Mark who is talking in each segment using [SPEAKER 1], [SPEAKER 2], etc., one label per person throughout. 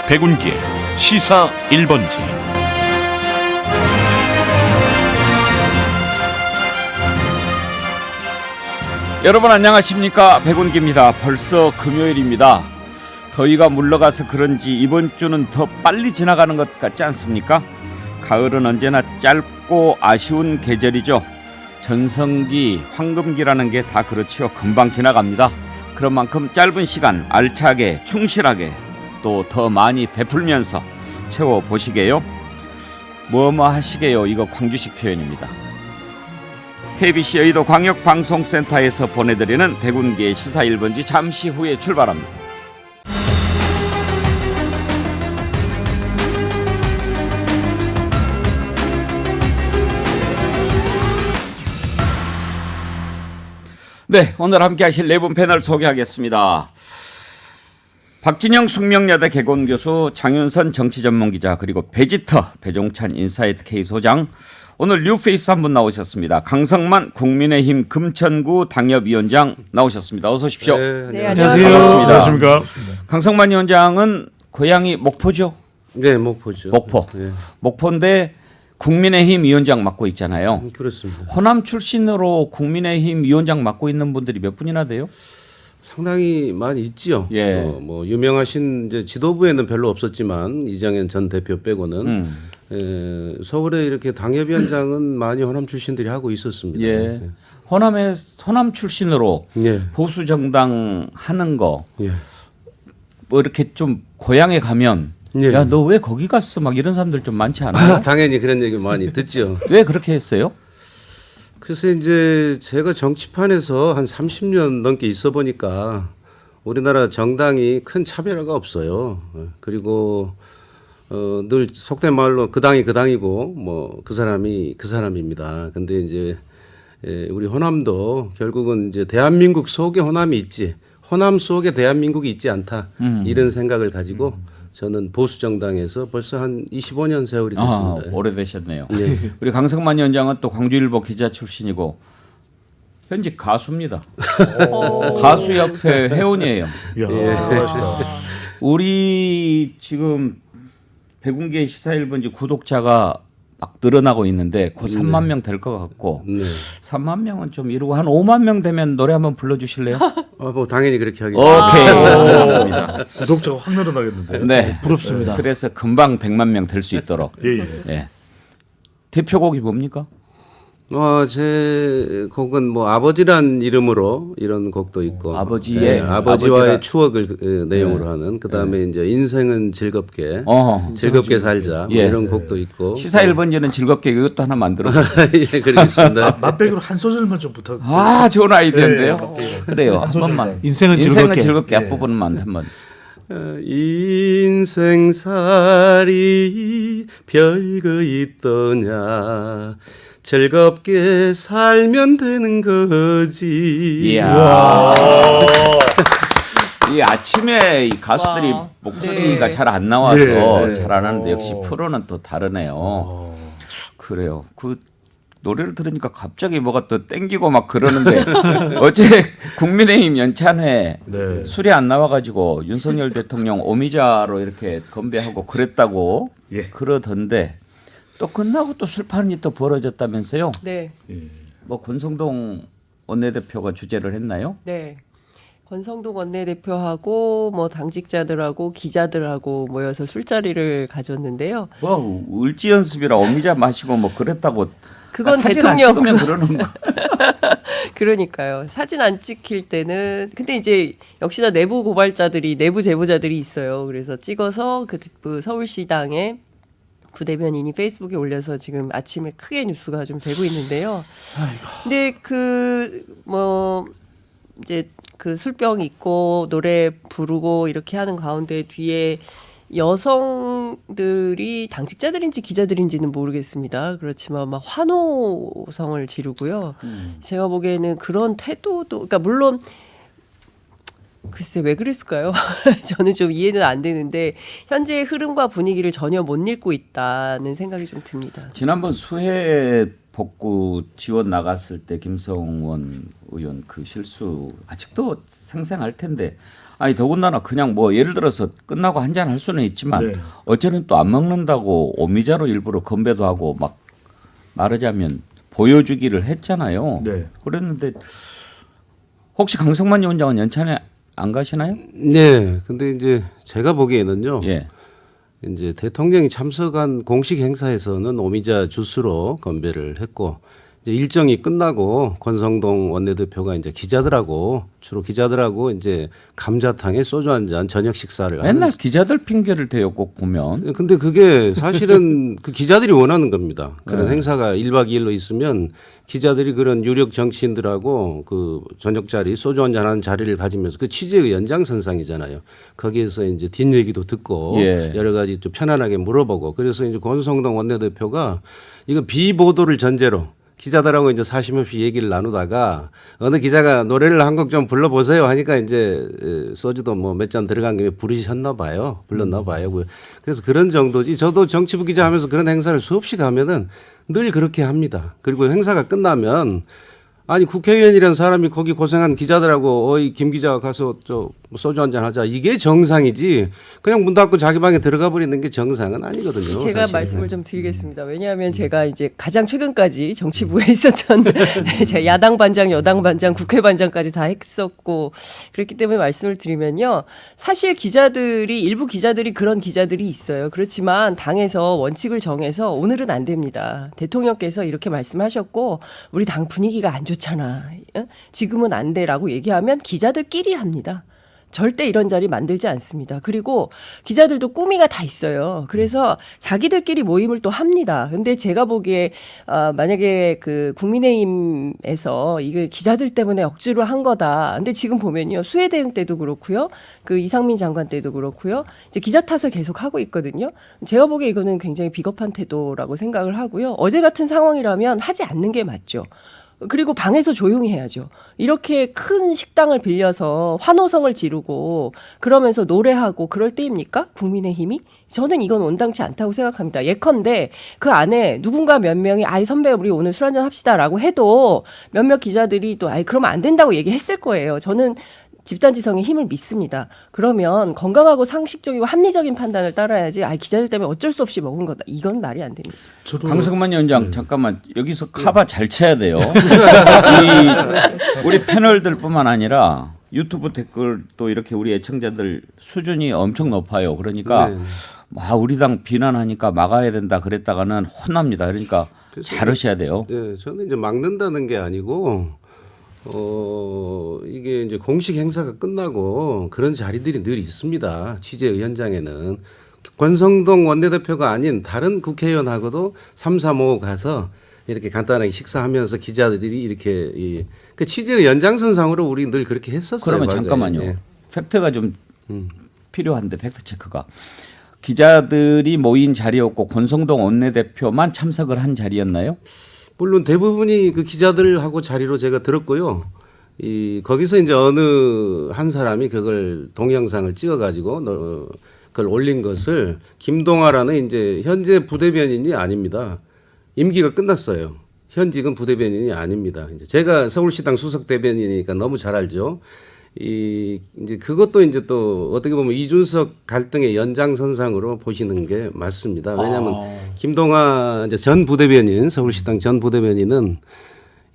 [SPEAKER 1] 백운기의 시사 1번지.
[SPEAKER 2] 여러분 안녕하십니까? 백운기입니다. 벌써 금요일입니다. 더위가 물러가서 그런지 이번 주는 더 빨리 지나가는 것 같지 않습니까? 가을은 언제나 짧고 아쉬운 계절이죠. 전성기, 황금기라는 게 다 그렇지요. 금방 지나갑니다. 그런 만큼 짧은 시간 알차게 충실하게 또 더 많이 베풀면서 채워보시게요. 뭐뭐 하시게요. 이거 광주식 표현입니다. KBC 여의도 광역방송센터에서 보내드리는 백운기의 시사 1번지 잠시 후에 출발합니다. 네, 오늘 함께 하실 네 분 패널 소개하겠습니다. 박진영 숙명여대 개공교수, 장윤선 정치전문기자, 그리고 베지터 배종찬 인사이트 K 소장, 오늘 뉴페이스 한 분 나오셨습니다. 강성만 국민의힘 금천구 당협위원장 나오셨습니다. 어서 오십시오.
[SPEAKER 3] 네, 안녕하세요.
[SPEAKER 2] 반갑습니다.
[SPEAKER 3] 안녕하십니까.
[SPEAKER 2] 강성만 위원장은 고향이 목포죠?
[SPEAKER 4] 네, 목포죠.
[SPEAKER 2] 목포.
[SPEAKER 4] 네.
[SPEAKER 2] 목포인데 국민의힘 위원장 맡고 있잖아요.
[SPEAKER 4] 그렇습니다.
[SPEAKER 2] 호남 출신으로 국민의힘 위원장 맡고 있는 분들이 몇 분이나 돼요?
[SPEAKER 4] 상당히 많이 있지요.
[SPEAKER 2] 예.
[SPEAKER 4] 뭐 유명하신 이제 지도부에는 별로 없었지만 이정현 전 대표 빼고는 서울에 이렇게 당협위원장은 많이 호남 출신들이 하고 있었습니다.
[SPEAKER 2] 예. 호남 출신으로
[SPEAKER 4] 예.
[SPEAKER 2] 보수 정당 하는 거
[SPEAKER 4] 예.
[SPEAKER 2] 뭐 이렇게 좀 고향에 가면
[SPEAKER 4] 예.
[SPEAKER 2] 야, 너 왜 거기 갔어? 막 이런 사람들 좀 많지 않아요?
[SPEAKER 4] 당연히 그런 얘기 많이 듣죠.
[SPEAKER 2] 왜 그렇게 했어요?
[SPEAKER 4] 그래서 이제 제가 정치판에서 한 30년 넘게 있어 보니까 우리나라 정당이 큰 차별화가 없어요. 그리고 늘 속된 말로 그 당이 그 당이고 뭐 그 사람이 그 사람입니다. 근데 이제 우리 호남도 결국은 이제 대한민국 속에 호남이 있지 호남 속에 대한민국이 있지 않다 이런 생각을 가지고 저는 보수 정당에서 벌써 한 25년 세월이 됐습니다.
[SPEAKER 2] 오래되셨네요.
[SPEAKER 4] 네.
[SPEAKER 2] 우리 강성만 위원장은 또 광주일보 기자 출신이고 현직 가수입니다. 가수협회 회원이에요.
[SPEAKER 3] 이야, 대단하시다.
[SPEAKER 2] 우리 지금 백운기의 시사 1번지 구독자가 막 늘어나고 있는데 곧 3만 명 될 것 같고
[SPEAKER 4] 네.
[SPEAKER 2] 3만 명은 좀 이루고 한 5만 명 되면 노래 한번 불러주실래요?
[SPEAKER 4] 뭐 당연히 그렇게 하겠습니다.
[SPEAKER 2] 오케이. 그렇습니다.
[SPEAKER 3] 구독자가 확 늘어나겠는데.
[SPEAKER 2] 네.
[SPEAKER 3] 부럽습니다.
[SPEAKER 2] 그래서 금방 100만 명 될 수 있도록.
[SPEAKER 3] 예, 예.
[SPEAKER 2] 예. 대표곡이 뭡니까?
[SPEAKER 4] 제 곡은 뭐 아버지란 이름으로 이런 곡도 있고
[SPEAKER 2] 아버지의
[SPEAKER 4] 아버지와의
[SPEAKER 2] 아버지가-
[SPEAKER 4] 추억을 내용으로 하는 그다음에 이제 인생은 즐겁게 즐겁게 살자 뭐
[SPEAKER 2] 예.
[SPEAKER 4] 이런 곡도 있고
[SPEAKER 2] 시사 1번지는 즐겁게 이것도 하나 만들어.
[SPEAKER 4] 예, 그러겠습니다.
[SPEAKER 3] 맛배기로 한 소절만 좀 부탁.
[SPEAKER 2] 아, 좋은 아이디어인데요. 그래요. 한
[SPEAKER 3] 소절.
[SPEAKER 2] 번만.
[SPEAKER 3] 인생은 즐겁게.
[SPEAKER 2] 앞부분만 한번.
[SPEAKER 4] 인생살이 별거 있더냐 즐겁게 살면 되는 거지.
[SPEAKER 2] 이야. 이 아침에 이 가수들이
[SPEAKER 5] 와.
[SPEAKER 2] 목소리가
[SPEAKER 5] 네.
[SPEAKER 2] 잘 안 나와서
[SPEAKER 3] 네.
[SPEAKER 2] 잘 안 하는데 역시 프로는 또 다르네요. 그래요. 그 노래를 들으니까 갑자기 뭐가 또 땡기고 막 그러는데 어제 국민의힘 연찬회
[SPEAKER 3] 네.
[SPEAKER 2] 술이 안 나와가지고 윤석열 대통령 오미자로 이렇게 건배하고 그랬다고
[SPEAKER 3] 예.
[SPEAKER 2] 그러던데 또 끝나고 또 술판이 또 벌어졌다면서요?
[SPEAKER 5] 네,
[SPEAKER 2] 뭐 권성동 원내대표가 주재를 했나요?
[SPEAKER 5] 네. 권성동 원내대표하고 뭐 당직자들하고 기자들하고 모여서 술자리를 가졌는데요.
[SPEAKER 2] 뭐 을지 연습이라 오미자 마시고 뭐 그랬다고.
[SPEAKER 5] 그건
[SPEAKER 2] 사진
[SPEAKER 5] 대통령
[SPEAKER 2] 안 찍으면 그러는 거.
[SPEAKER 5] 그러니까요. 사진 안 찍힐 때는 근데 이제 역시나 내부 고발자들이 내부 제보자들이 있어요. 그래서 찍어서 그 서울시당에 부대변인이 페이스북에 올려서 지금 아침에 크게 뉴스가 좀 되고 있는데요. 근데 그 뭐 이제 그 술병 있고 노래 부르고 이렇게 하는 가운데 뒤에 여성들이 당직자들인지 기자들인지는 모르겠습니다. 그렇지만 막 환호성을 지르고요. 제가 보기에는 그런 태도도 그러니까 물론 글쎄 왜 그랬을까요? 저는 좀 이해는 안 되는데 현재의 흐름과 분위기를 전혀 못 읽고 있다는 생각이 좀 듭니다.
[SPEAKER 2] 지난번 수해 복구 지원 나갔을 때 김성원 의원 그 실수 아직도 생생할 텐데 아니 더군다나 그냥 뭐 예를 들어서 끝나고 한잔 할 수는 있지만
[SPEAKER 3] 네.
[SPEAKER 2] 어제는 또 안 먹는다고 오미자로 일부러 건배도 하고 막 말하자면 보여주기를 했잖아요.
[SPEAKER 3] 네.
[SPEAKER 2] 그랬는데 혹시 강성만 위원장은 연찬에 안 가시나요?
[SPEAKER 4] 네. 근데 이제 제가 보기에는요.
[SPEAKER 2] 예.
[SPEAKER 4] 이제 대통령이 참석한 공식 행사에서는 오미자 주스로 건배를 했고 이제 일정이 끝나고 권성동 원내대표가 이제 주로 기자들하고 이제 감자탕에 소주 한 잔 저녁 식사를
[SPEAKER 2] 맨날
[SPEAKER 4] 하는.
[SPEAKER 2] 기자들 핑계를 대요 꼭 보면.
[SPEAKER 4] 근데 그게 사실은 그 기자들이 원하는 겁니다. 그런
[SPEAKER 2] 네.
[SPEAKER 4] 행사가 1박 2일로 있으면 기자들이 그런 유력 정치인들하고 그 저녁 자리 소주 한잔 하는 자리를 가지면서 그 취재의 연장선상이잖아요. 거기에서 이제 뒷얘기도 듣고
[SPEAKER 2] 예.
[SPEAKER 4] 여러 가지 좀 편안하게 물어보고 그래서 이제 권성동 원내대표가 이거 비보도를 전제로 기자들하고 이제 사심없이 얘기를 나누다가 어느 기자가 노래를 한 곡 좀 불러보세요 하니까 이제 소주도 뭐 몇 잔 들어간 김에 부르셨나 봐요. 불렀나 봐요. 그래서 그런 정도지. 저도 정치부 기자 하면서 그런 행사를 수없이 가면은 늘 그렇게 합니다. 그리고 행사가 끝나면 아니 국회의원이라는 사람이 거기 고생한 기자들하고 어이 김 기자 가서 저 소주 한잔 하자 이게 정상이지 그냥 문 닫고 자기 방에 들어가 버리는 게 정상은 아니거든요.
[SPEAKER 5] 제가
[SPEAKER 4] 사실.
[SPEAKER 5] 말씀을 좀 드리겠습니다. 왜냐하면 제가 이제 가장 최근까지 정치부에 있었던 제가 야당 반장, 여당 반장, 국회 반장까지 다 했었고 그렇기 때문에 말씀을 드리면요. 사실 일부 기자들이 그런 기자들이 있어요. 그렇지만 당에서 원칙을 정해서 오늘은 안 됩니다. 대통령께서 이렇게 말씀하셨고 우리 당 분위기가 안 좋잖아. 지금은 안 돼라고 얘기하면 기자들끼리 합니다. 절대 이런 자리 만들지 않습니다. 그리고 기자들도 꾸미가 다 있어요. 그래서 자기들끼리 모임을 또 합니다. 근데 제가 보기에 만약에 그 국민의힘에서 이게 기자들 때문에 억지로 한 거다. 근데 지금 보면요. 수해 대응 때도 그렇고요. 그 이상민 장관 때도 그렇고요. 이제 기자 탓을 계속 하고 있거든요. 제가 보기에 이거는 굉장히 비겁한 태도라고 생각을 하고요. 어제 같은 상황이라면 하지 않는 게 맞죠. 그리고 방에서 조용히 해야죠. 이렇게 큰 식당을 빌려서 환호성을 지르고 그러면서 노래하고 그럴 때입니까? 국민의힘이? 저는 이건 온당치 않다고 생각합니다. 예컨대 그 안에 누군가 몇 명이 아이 선배 우리 오늘 술 한잔 합시다라고 해도 몇몇 기자들이 또 아이 그러면 안 된다고 얘기했을 거예요. 저는 집단지성의 힘을 믿습니다. 그러면 건강하고 상식적이고 합리적인 판단을 따라야지 기자들 때문에 어쩔 수 없이 먹은 거다. 이건 말이 안 됩니다.
[SPEAKER 2] 강성만 위원장 잠깐만 여기서 카바 잘 쳐야 돼요. 우리 패널들뿐만 아니라 유튜브 댓글도 이렇게 우리 애청자들 수준이 엄청 높아요. 그러니까 우리 당 비난하니까 막아야 된다 그랬다가는 혼납니다. 그러니까 잘하셔야 돼요.
[SPEAKER 4] 네, 저는 이제 막는다는 게 아니고 이게 이제 공식 행사가 끝나고 그런 자리들이 늘 있습니다. 취재 현장에는 권성동 원내대표가 아닌 다른 국회의원하고도 3, 3, 5 가서 이렇게 간단하게 식사하면서 기자들이 이렇게 그 취재의 연장선상으로 우리 늘 그렇게 했었어요.
[SPEAKER 2] 그러면
[SPEAKER 4] 과거에.
[SPEAKER 2] 잠깐만요.
[SPEAKER 4] 예.
[SPEAKER 2] 팩트가 좀 필요한데 팩트 체크가 기자들이 모인 자리였고 권성동 원내대표만 참석을 한 자리였나요?
[SPEAKER 4] 물론 대부분이 그 기자들하고 자리로 제가 들었고요. 거기서 이제 어느 한 사람이 그걸 동영상을 찍어가지고 그걸 올린 것을 김동아라는 이제 현재 부대변인이 아닙니다. 임기가 끝났어요. 현직은 부대변인이 아닙니다. 이제 제가 서울시당 수석 대변인이니까 너무 잘 알죠. 이제 그것도 이제 또 어떻게 보면 이준석 갈등의 연장선상으로 보시는 게 맞습니다. 왜냐하면 김동아 이제 전 부대변인 서울시당 전 부대변인은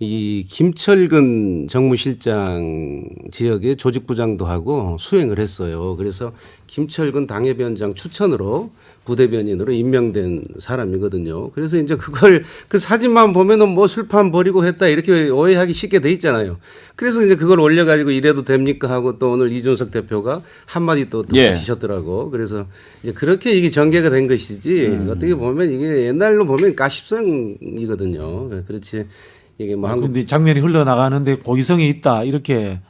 [SPEAKER 4] 이 김철근 정무실장 지역에 조직부장도 하고 수행을 했어요. 그래서 김철근 당협위원장 추천으로 부대변인으로 임명된 사람이거든요. 그래서 이제 그걸 그 사진만 보면은 뭐 술판 버리고 했다 이렇게 오해하기 쉽게 돼 있잖아요. 그래서 이제 그걸 올려가지고 이래도 됩니까 하고 또 오늘 이준석 대표가 한마디 또 덧붙이셨더라고. 그래서 이제 그렇게 이게 전개가 된 것이지 어떻게 보면 이게 옛날로 보면 가십성이거든요. 그렇지. 이게 뭐
[SPEAKER 6] 근데 장면이 흘러나가는데 고의성이 있다 이렇게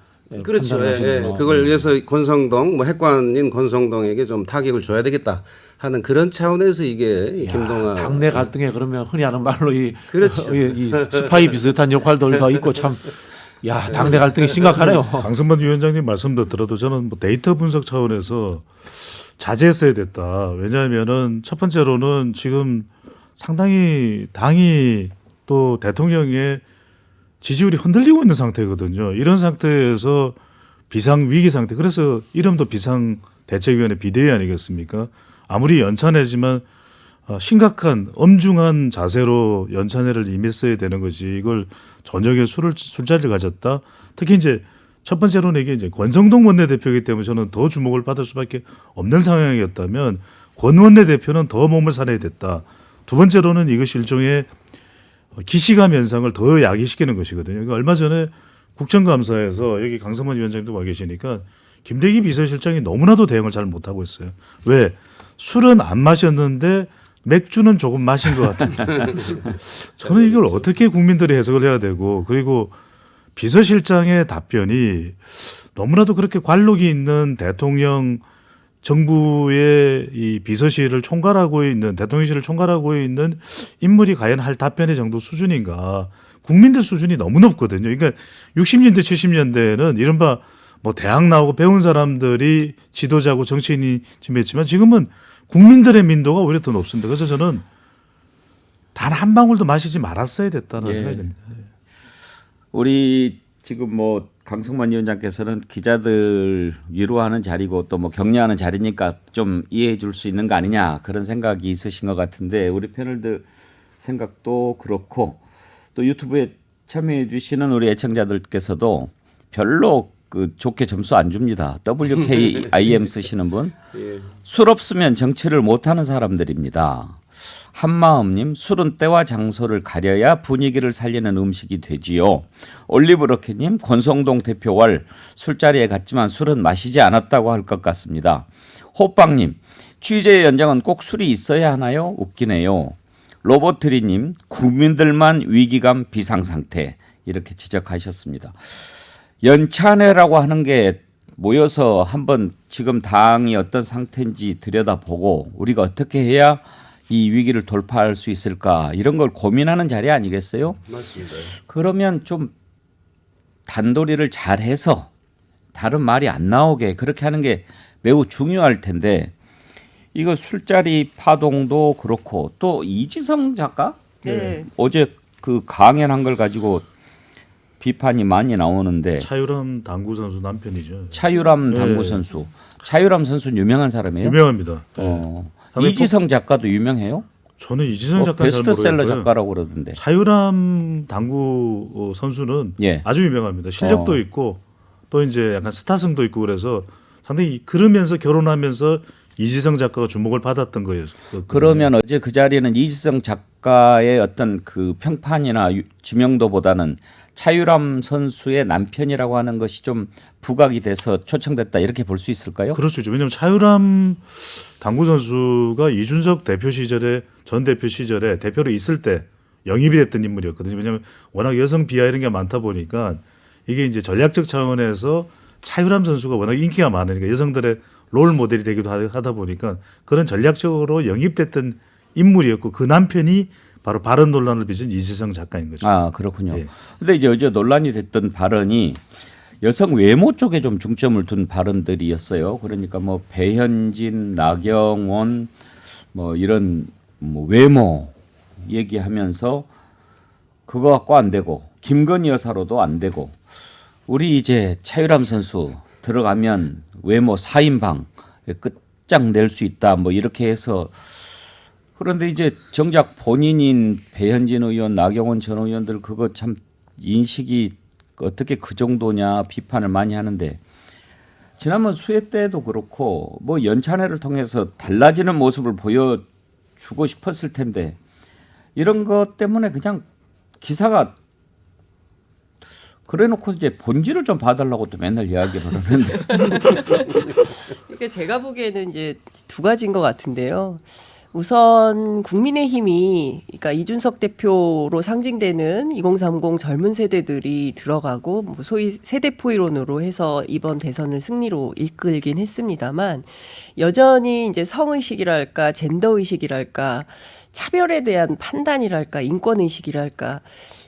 [SPEAKER 4] 그렇죠.
[SPEAKER 6] 판단하시는구나.
[SPEAKER 4] 그걸 위해서 권성동 뭐 핵관인 권성동에게 좀 타격을 줘야 되겠다 하는 그런 차원에서 이게 김동아
[SPEAKER 6] 당내 갈등에 그러면 흔히 하는 말로
[SPEAKER 4] 그렇죠.
[SPEAKER 6] 이 스파이 비슷한 역할도 더 있고 참 당내 갈등이 심각하네요.
[SPEAKER 3] 강성만 위원장님 말씀도 들어도 저는 뭐 데이터 분석 차원에서 자제했어야 됐다. 왜냐하면은 첫 번째로는 지금 상당히 당이 또 대통령의 지지율이 흔들리고 있는 상태거든요. 이런 상태에서 비상 위기 상태. 그래서 이름도 비상대책위원회 비대위 아니겠습니까? 아무리 연찬회지만 심각한 엄중한 자세로 연찬회를 임했어야 되는 거지. 이걸 저녁에 술자리를 가졌다. 특히 이제 첫 번째로는 이게 이제 권성동 원내대표이기 때문에 저는 더 주목을 받을 수밖에 없는 상황이었다면 권 원내대표는 더 몸을 사려야 됐다. 두 번째로는 이것이 일종의 기시감 현상을 더 야기시키는 것이거든요. 그러니까 얼마 전에 국정감사에서 여기 강성만 위원장도 와 계시니까 김대기 비서실장이 너무나도 대응을 잘 못하고 있어요. 왜? 술은 안 마셨는데 맥주는 조금 마신 것 같은데. 저는 이걸 어떻게 국민들이 해석을 해야 되고, 그리고 비서실장의 답변이 너무나도 그렇게 관록이 있는 대통령 정부의 이 비서실을 총괄하고 있는, 대통령실을 총괄하고 있는 인물이 과연 할 답변의 정도 수준인가. 국민들 수준이 너무 높거든요. 그러니까 60년대 70년대에는 이른바 뭐 대학 나오고 배운 사람들이 지도자고 정치인이 지냈지만 지금은 국민들의 민도가 오히려 더 높습니다. 그래서 저는 단 한 방울도 마시지 말았어야 됐다는 생각이 듭니다.
[SPEAKER 2] 우리 지금 뭐 강성만 위원장께서는 기자들 위로하는 자리고 또 뭐 격려하는 자리니까 좀 이해해 줄 수 있는 거 아니냐 그런 생각이 있으신 것 같은데 우리 패널들 생각도 그렇고 또 유튜브에 참여해 주시는 우리 애청자들께서도 별로 그 좋게 점수 안 줍니다. WKIM 쓰시는 분. 술 없으면 정치를 못하는 사람들입니다. 한마음님, 술은 때와 장소를 가려야 분위기를 살리는 음식이 되지요. 올리브로켓님, 권성동 대표와 술자리에 갔지만 술은 마시지 않았다고 할 것 같습니다. 호빵님, 취재 연장은 꼭 술이 있어야 하나요? 웃기네요. 로버트리님, 국민들만 위기감 비상상태 이렇게 지적하셨습니다. 연찬회라고 하는 게 모여서 한번 지금 당이 어떤 상태인지 들여다보고 우리가 어떻게 해야 이 위기를 돌파할 수 있을까 이런 걸 고민하는 자리 아니겠어요?
[SPEAKER 4] 맞습니다.
[SPEAKER 2] 그러면 좀 단도리를 잘해서 다른 말이 안 나오게 그렇게 하는 게 매우 중요할 텐데 이거 술자리 파동도 그렇고 또 이지성 작가
[SPEAKER 5] 네.
[SPEAKER 2] 어제 그 강연한 걸 가지고 비판이 많이 나오는데
[SPEAKER 3] 차유람 당구 선수 남편이죠.
[SPEAKER 2] 차유람 당구 선수. 차유람 선수는 유명한 사람이에요?
[SPEAKER 3] 유명합니다.
[SPEAKER 2] 이지성 작가도 유명해요?
[SPEAKER 3] 저는 이지성 작가 잘
[SPEAKER 2] 베스트셀러
[SPEAKER 3] 모르겠고요.
[SPEAKER 2] 작가라고 그러던데.
[SPEAKER 3] 차유람 당구 선수는
[SPEAKER 2] 예.
[SPEAKER 3] 아주 유명합니다. 실력도 있고 또 이제 약간 스타성도 있고 그래서 상당히 그러면서 결혼하면서 이지성 작가가 주목을 받았던 거예요.
[SPEAKER 2] 그러면 어제 그 자리에는 이지성 작가의 어떤 그 평판이나 지명도보다는 차유람 선수의 남편이라고 하는 것이 좀 부각이 돼서 초청됐다 이렇게 볼 수 있을까요?
[SPEAKER 3] 그럴 수 있죠. 왜냐하면 차유람 당구 선수가 이준석 대표 시절에 전 대표 시절에 대표로 있을 때 영입이 됐던 인물이었거든요. 왜냐하면 워낙 여성 비하 이런 게 많다 보니까 이게 이제 전략적 차원에서 차유람 선수가 워낙 인기가 많으니까 여성들의 롤 모델이 되기도 하다 보니까 그런 전략적으로 영입됐던 인물이었고 그 남편이 바로 발언 논란을 빚은 이지성 작가인 거죠.
[SPEAKER 2] 아 그렇군요.
[SPEAKER 3] 예.
[SPEAKER 2] 근데 이제 어제 논란이 됐던 발언이 여성 외모 쪽에 좀 중점을 둔 발언들이었어요. 그러니까 뭐 배현진, 나경원 뭐 이런 뭐 외모 얘기하면서 그거 갖고 안 되고 김건희 여사로도 안 되고 우리 이제 차유람 선수 들어가면 외모 4인방 끝장 낼 수 있다 뭐 이렇게 해서 그런데 이제 정작 본인인 배현진 의원, 나경원 전 의원들 그거 참 인식이 어떻게 그 정도냐 비판을 많이 하는데 지난번 수회 때도 그렇고 뭐 연찬회를 통해서 달라지는 모습을 보여주고 싶었을 텐데 이런 것 때문에 그냥 기사가 그래놓고 이제 본질을 좀 봐달라고 또 맨날 이야기를 하는데
[SPEAKER 5] 그러니까 제가 보기에는 이제 두 가지인 것 같은데요. 우선 국민의힘이 그러니까 이준석 대표로 상징되는 2030 젊은 세대들이 들어가고 뭐 소위 세대포 이론으로 해서 이번 대선을 승리로 이끌긴 했습니다만 여전히 이제 성의식이랄까 젠더 의식이랄까 차별에 대한 판단이랄까 인권 의식이랄까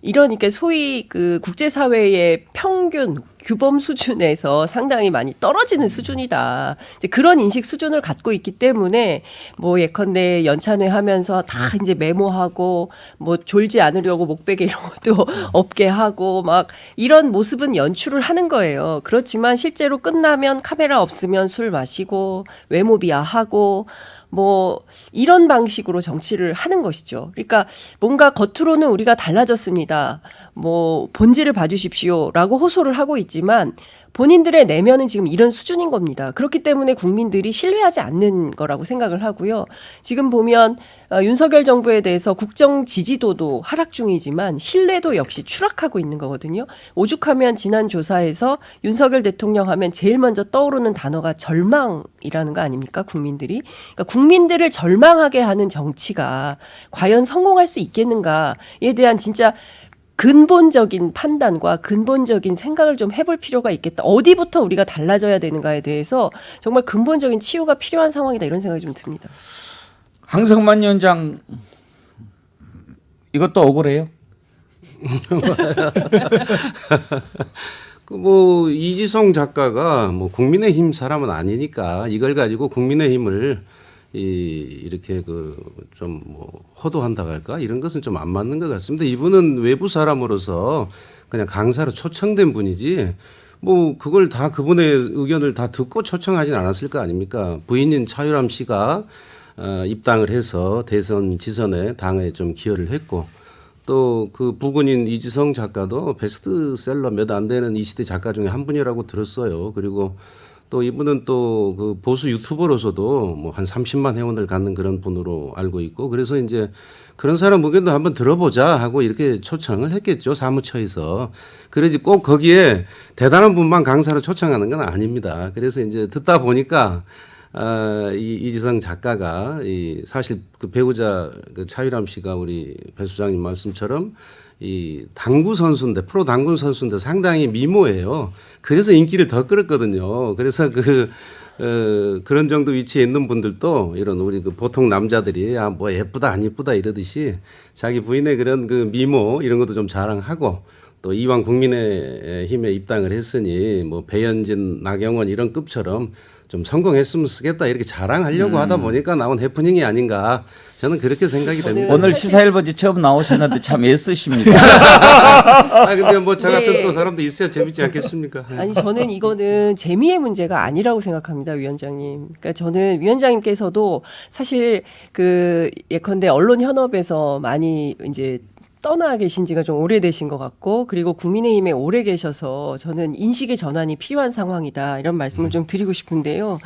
[SPEAKER 5] 이러니까 소위 그 국제사회의 평균 규범 수준에서 상당히 많이 떨어지는 수준이다. 이제 그런 인식 수준을 갖고 있기 때문에 뭐 예컨대 연찬회 하면서 다 이제 메모하고 뭐 졸지 않으려고 목베개 이런 것도 없게 하고 막 이런 모습은 연출을 하는 거예요. 그렇지만 실제로 끝나면 카메라 없으면 술 마시고 외모 비하하고 뭐 이런 방식으로 정치를 하는 것이죠. 그러니까 뭔가 겉으로는 우리가 달라졌습니다. 뭐 본질을 봐주십시오라고 호소를 하고 있지만 본인들의 내면은 지금 이런 수준인 겁니다. 그렇기 때문에 국민들이 신뢰하지 않는 거라고 생각을 하고요. 지금 보면 윤석열 정부에 대해서 국정 지지도도 하락 중이지만 신뢰도 역시 추락하고 있는 거거든요. 오죽하면 지난 조사에서 윤석열 대통령 하면 제일 먼저 떠오르는 단어가 절망이라는 거 아닙니까? 국민들이. 그러니까 국민들을 절망하게 하는 정치가 과연 성공할 수 있겠는가에 대한 진짜 근본적인 판단과 근본적인 생각을 좀 해볼 필요가 있겠다. 어디부터 우리가 달라져야 되는가에 대해서 정말 근본적인 치유가 필요한 상황이다. 이런 생각이 좀 듭니다.
[SPEAKER 2] 황성만 위원장 이것도 억울해요?
[SPEAKER 4] 그 뭐 이지성 작가가 뭐 국민의힘 사람은 아니니까 이걸 가지고 국민의힘을 이렇게 그 좀 뭐 호도한다고 할까 이런 것은 좀 안 맞는 것 같습니다. 이분은 외부 사람으로서 그냥 강사로 초청된 분이지 뭐 그걸 다 그분의 의견을 다 듣고 초청하진 않았을 거 아닙니까? 부인인 차유람 씨가 입당을 해서 대선 지선에 당에 좀 기여를 했고 또 그 부군인 이지성 작가도 베스트셀러 몇 안 되는 이 시대 작가 중에 한 분이라고 들었어요. 그리고 또 이분은 또 그 보수 유튜버로서도 뭐 한 30만 회원을 갖는 그런 분으로 알고 있고 그래서 이제 그런 사람 의견도 한번 들어보자 하고 이렇게 초청을 했겠죠. 사무처에서. 그러지 꼭 거기에 대단한 분만 강사로 초청하는 건 아닙니다. 그래서 이제 듣다 보니까 이지성 작가가 사실 그 배우자 그 차유람 씨가 우리 배 수장님 말씀처럼 이 당구 선수인데 프로 당구 선수인데 상당히 미모예요. 그래서 인기를 더 끌었거든요. 그래서 그런 정도 위치에 있는 분들도 이런 우리 그 보통 남자들이 뭐 예쁘다 안 예쁘다 이러듯이 자기 부인의 그런 그 미모 이런 것도 좀 자랑하고 또 이왕 국민의힘에 입당을 했으니 뭐 배현진, 나경원 이런 급처럼 좀 성공했으면 쓰겠다 이렇게 자랑하려고 하다 보니까 나온 해프닝이 아닌가 저는 그렇게 생각이 됩니다.
[SPEAKER 2] 오늘 시사일보지 처음 나오셨는데 참 애쓰십니다.
[SPEAKER 4] 근데 뭐 저 같은
[SPEAKER 5] 네.
[SPEAKER 4] 또 사람도 있어야 재밌지 않겠습니까?
[SPEAKER 5] 아니 저는 이거는 재미의 문제가 아니라고 생각합니다, 위원장님. 그러니까 저는 위원장님께서도 사실 그 예컨대 언론 현업에서 많이 이제 떠나 계신 지가 좀 오래되신 것 같고 그리고 국민의힘에 오래 계셔서 저는 인식의 전환이 필요한 상황이다 이런 말씀을 좀 드리고 싶은데요.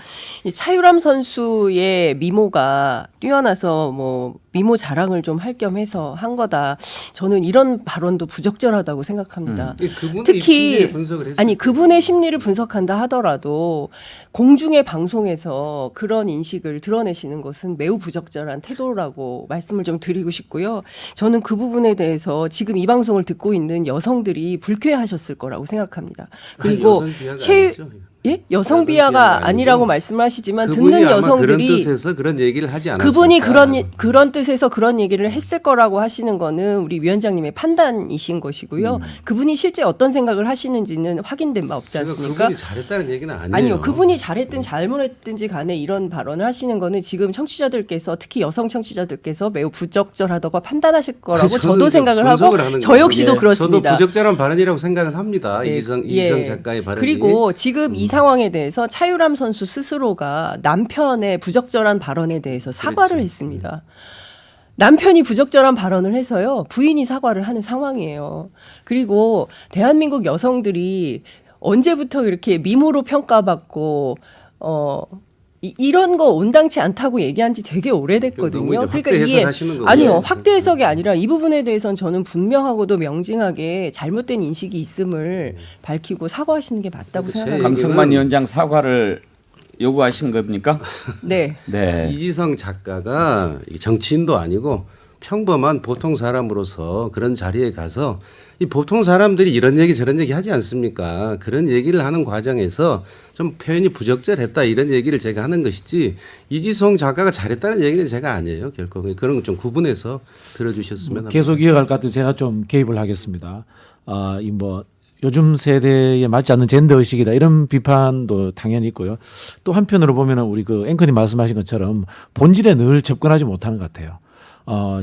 [SPEAKER 5] 이 차유람 선수의 미모가 뛰어나서 뭐 미모 자랑을 좀 할 겸 해서 한 거다. 저는 이런 발언도 부적절하다고 생각합니다.
[SPEAKER 4] 그분의
[SPEAKER 5] 특히
[SPEAKER 4] 심리를 분석을 했어요.
[SPEAKER 5] 아니 그분의 심리를 분석한다 하더라도 공중의 방송에서 그런 인식을 드러내시는 것은 매우 부적절한 태도라고 말씀을 좀 드리고 싶고요. 저는 그 부분에 대해서 지금 이 방송을 듣고 있는 여성들이 불쾌하셨을 거라고 생각합니다. 그리고 예? 여성 비하가 아니라고 말씀하시지만 듣는 여성들이
[SPEAKER 4] 그런 뜻에서 그런 얘기를 하지 않았을까?
[SPEAKER 5] 그분이 그런 뜻에서 그런 얘기를 했을 거라고 하시는 거는 우리 위원장님의 판단이신 것이고요. 그분이 실제 어떤 생각을 하시는지는 확인된 바 없지 않습니까?
[SPEAKER 4] 그분이 잘했다는 얘기는 아니에요.
[SPEAKER 5] 아니요. 그분이 잘했든 잘못했든지 간에 이런 발언을 하시는 거는 지금 청취자들께서 특히 여성 청취자들께서 매우 부적절하다고 판단하실 거라고 저도 생각을 하고 저 역시도 그렇습니다.
[SPEAKER 4] 저도 부적절한 발언이라고 생각은 합니다.
[SPEAKER 5] 네,
[SPEAKER 4] 이지성 작가의 발언이.
[SPEAKER 5] 그리고 지금 이 상황에 대해서 차유람 선수 스스로가 남편의 부적절한 발언에 대해서 사과를 했습니다. 남편이 부적절한 발언을 해서요. 부인이 사과를 하는 상황이에요. 그리고 대한민국 여성들이 언제부터 이렇게 미모로 평가받고 이런 거 온당치 않다고 얘기한 지 되게 오래됐거든요.
[SPEAKER 4] 그러니까 이게
[SPEAKER 5] 아니요. 확대 해석이 아니라 이 부분에 대해서는 저는 분명하고도 명징하게 잘못된 인식이 있음을 밝히고 사과하시는 게 맞다고 생각합니다.
[SPEAKER 2] 강승만 위원장 사과를 요구하신 겁니까?
[SPEAKER 5] 네.
[SPEAKER 2] 네.
[SPEAKER 4] 이지성 작가가 정치인도 아니고 평범한 보통 사람으로서 그런 자리에 가서 이 보통 사람들이 이런 얘기 저런 얘기 하지 않습니까? 그런 얘기를 하는 과정에서 좀 표현이 부적절했다 이런 얘기를 제가 하는 것이지 이지성 작가가 잘했다는 얘기는 제가 아니에요. 결코 그런 거 좀 구분해서 들어주셨으면 합니다.
[SPEAKER 6] 계속 이어갈 것 같아서 제가 좀 개입을 하겠습니다. 이 뭐 요즘 세대에 맞지 않는 젠더 의식이다 이런 비판도 당연히 있고요. 또 한편으로 보면은 우리 그 앵커님 말씀하신 것처럼 본질에 늘 접근하지 못하는 것 같아요.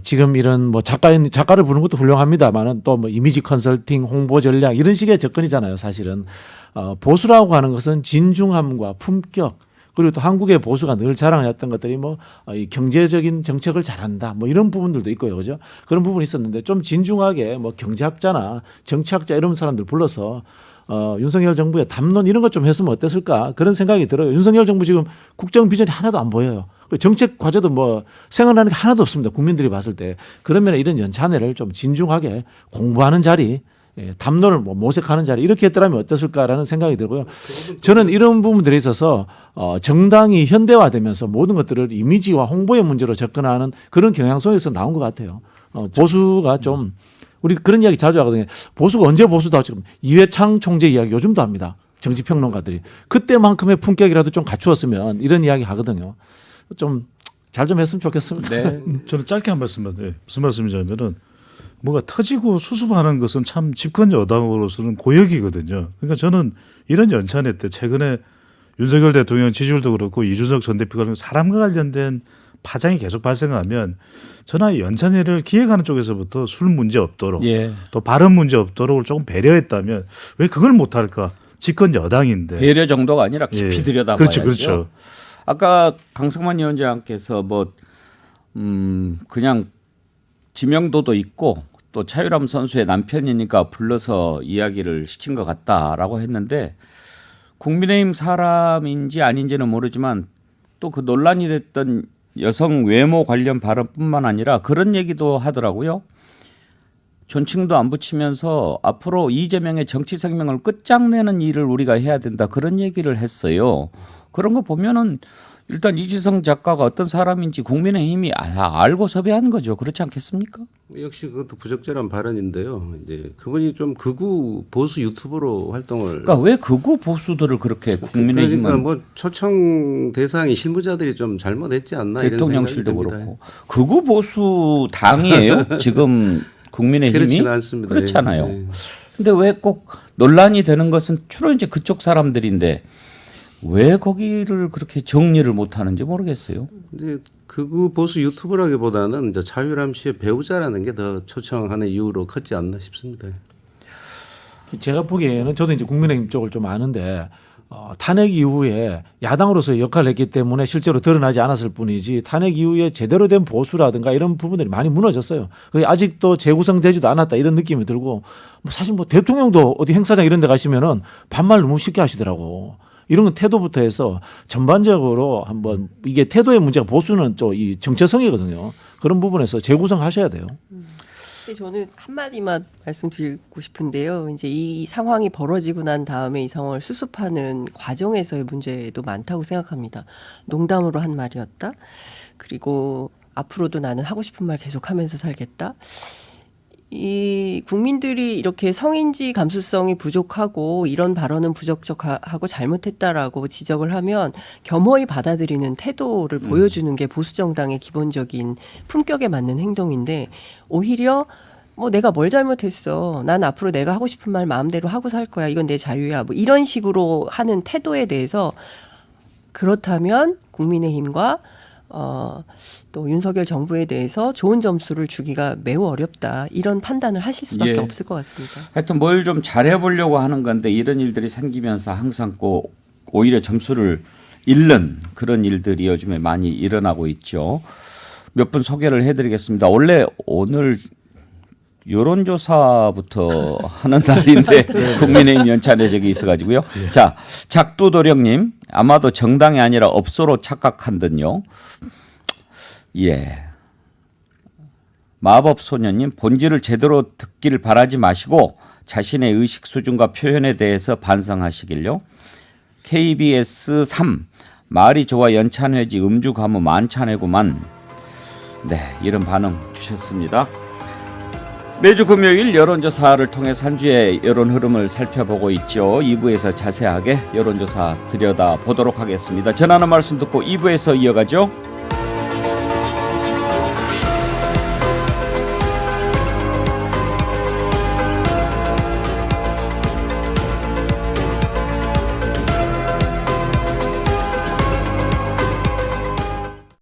[SPEAKER 6] 지금 이런 뭐 작가를 부르는 것도 훌륭합니다만은 또 뭐 이미지 컨설팅, 홍보 전략 이런 식의 접근이잖아요. 사실은 보수라고 하는 것은 진중함과 품격 그리고 또 한국의 보수가 늘 자랑했던 것들이 뭐 이 경제적인 정책을 잘한다 뭐 이런 부분들도 있고요, 그죠? 그런 부분이 있었는데 좀 진중하게 뭐 경제학자나 정치학자 이런 사람들 불러서 윤석열 정부의 담론 이런 것 좀 했으면 어땠을까 그런 생각이 들어요. 윤석열 정부 지금 국정 비전이 하나도 안 보여요. 정책 과제도 뭐 생각나는 게 하나도 없습니다. 국민들이 봤을 때. 그러면 이런 연찬회를 좀 진중하게 공부하는 자리, 담론을 뭐 모색하는 자리 이렇게 했더라면 어땠을까라는 생각이 들고요. 저는 이런 부분들에 있어서 정당이 현대화되면서 모든 것들을 이미지와 홍보의 문제로 접근하는 그런 경향 속에서 나온 것 같아요. 보수가 좀 우리 그런 이야기 자주 하거든요. 보수가 언제 보수다 지금 이회창 총재 이야기 요즘도 합니다. 정치평론가들이 그때만큼의 품격이라도 좀 갖추었으면 이런 이야기 하거든요. 좀 잘 좀 했으면 좋겠습니다.
[SPEAKER 2] 네.
[SPEAKER 3] 저는 짧게 한 말씀만 무슨 말씀이냐면은 뭔가 터지고 수습하는 것은 참 집권 여당으로서는 고역이거든요. 그러니까 저는 이런 연찬회 때 최근에 윤석열 대통령 지지율도 그렇고 이준석 전 대표가 그렇고 사람과 관련된 파장이 계속 발생하면 저는 이 연찬회를 기획하는 쪽에서부터 술 문제 없도록
[SPEAKER 2] 예.
[SPEAKER 3] 또 발언 문제 없도록 조금 배려했다면 왜 그걸 못할까? 집권 여당인데.
[SPEAKER 2] 배려 정도가 아니라 깊이
[SPEAKER 3] 예.
[SPEAKER 2] 들여다봐야죠.
[SPEAKER 3] 그렇죠, 그렇죠.
[SPEAKER 2] 아까 강성만 위원장께서 뭐 그냥 지명도도 있고 또 차유람 선수의 남편이니까 불러서 이야기를 시킨 것 같다라고 했는데 국민의힘 사람인지 아닌지는 모르지만 또 그 논란이 됐던 여성 외모 관련 발언뿐만 아니라 그런 얘기도 하더라고요. 존칭도 안 붙이면서 앞으로 이재명의 정치 생명을 끝장내는 일을 우리가 해야 된다 그런 얘기를 했어요. 그런 거 보면은 일단 이지성 작가가 어떤 사람인지 국민의힘이 알고 섭외한 거죠. 그렇지 않겠습니까?
[SPEAKER 4] 역시 그것도 부적절한 발언인데요. 이제 그분이 좀 극우 보수 유튜버로 활동을.
[SPEAKER 2] 그러니까 왜 극우 보수들을 그렇게 국민의힘은
[SPEAKER 4] 그러니까 뭐 초청 대상이 실무자들이 좀 잘못했지 않나 이런
[SPEAKER 2] 대통령실도
[SPEAKER 4] 생각이 듭니다.
[SPEAKER 2] 그렇고 극우 보수 당이에요. 지금 국민의힘이
[SPEAKER 4] 그렇지는 않습니다.
[SPEAKER 2] 그렇잖아요.
[SPEAKER 4] 예.
[SPEAKER 2] 근데 왜 꼭 논란이 되는 것은 주로 이제 그쪽 사람들인데 왜 거기를 그렇게 정리를 못 하는지 모르겠어요.
[SPEAKER 4] 이제 극우 보수 유튜브라기보다는 이제 차유람 씨의 배우자라는 게 더 초청하는 이유로 컸지 않나 싶습니다.
[SPEAKER 6] 제가 보기에는 저도 이제 국민의힘 쪽을 좀 아는데 탄핵 이후에 야당으로서 역할을 했기 때문에 실제로 드러나지 않았을 뿐이지 탄핵 이후에 제대로 된 보수라든가 이런 부분들이 많이 무너졌어요. 그게 아직도 재구성되지도 않았다 이런 느낌이 들고 뭐 사실 뭐 대통령도 어디 행사장 이런 데 가시면은 반말 너무 쉽게 하시더라고. 이런 건 태도부터 해서 전반적으로 한번 이게 태도의 문제가 보수는 좀 이 정체성이거든요. 그런 부분에서 재구성하셔야 돼요.
[SPEAKER 5] 근데 저는 한마디만 말씀드리고 싶은데요. 이제 이 상황이 벌어지고 난 다음에 이 상황을 수습하는 과정에서의 문제도 많다고 생각합니다. 농담으로 한 말이었다. 그리고 앞으로도 나는 하고 싶은 말 계속하면서 살겠다. 이 국민들이 이렇게 성인지 감수성이 부족하고 이런 발언은 부적절하고 잘못했다라고 지적을 하면 겸허히 받아들이는 태도를 보여주는 게 보수 정당의 기본적인 품격에 맞는 행동인데 오히려 뭐 내가 뭘 잘못했어. 난 앞으로 내가 하고 싶은 말 마음대로 하고 살 거야. 이건 내 자유야. 뭐 이런 식으로 하는 태도에 대해서 그렇다면 국민의힘과 또 윤석열 정부에 대해서 좋은 점수를 주기가 매우 어렵다. 이런 판단을 하실 수밖에
[SPEAKER 2] 예.
[SPEAKER 5] 없을 것 같습니다.
[SPEAKER 2] 하여튼 뭘 좀 잘해보려고 하는 건데 이런 일들이 생기면서 항상 꼭 오히려 점수를 잃는 그런 일들이 요즘에 많이 일어나고 있죠. 몇 분 소개를 해드리겠습니다. 원래 오늘 여론조사부터 하는 날인데 국민의힘 연찬회 적이 있어가지고요. 자, 작두도령님 아마도 정당이 아니라 업소로 착각한 듯요. 예. 마법소녀님 본질을 제대로 듣기를 바라지 마시고 자신의 의식 수준과 표현에 대해서 반성하시길요. KBS 3 말이 좋아 연찬회지 음주 가무 만찬회구만. 네, 이런 반응 주셨습니다. 매주 금요일 여론조사를 통해서 한 주의 여론 흐름을 살펴보고 있죠. 2부에서 자세하게 여론조사 들여다보도록 하겠습니다. 전하는 말씀 듣고 2부에서 이어가죠.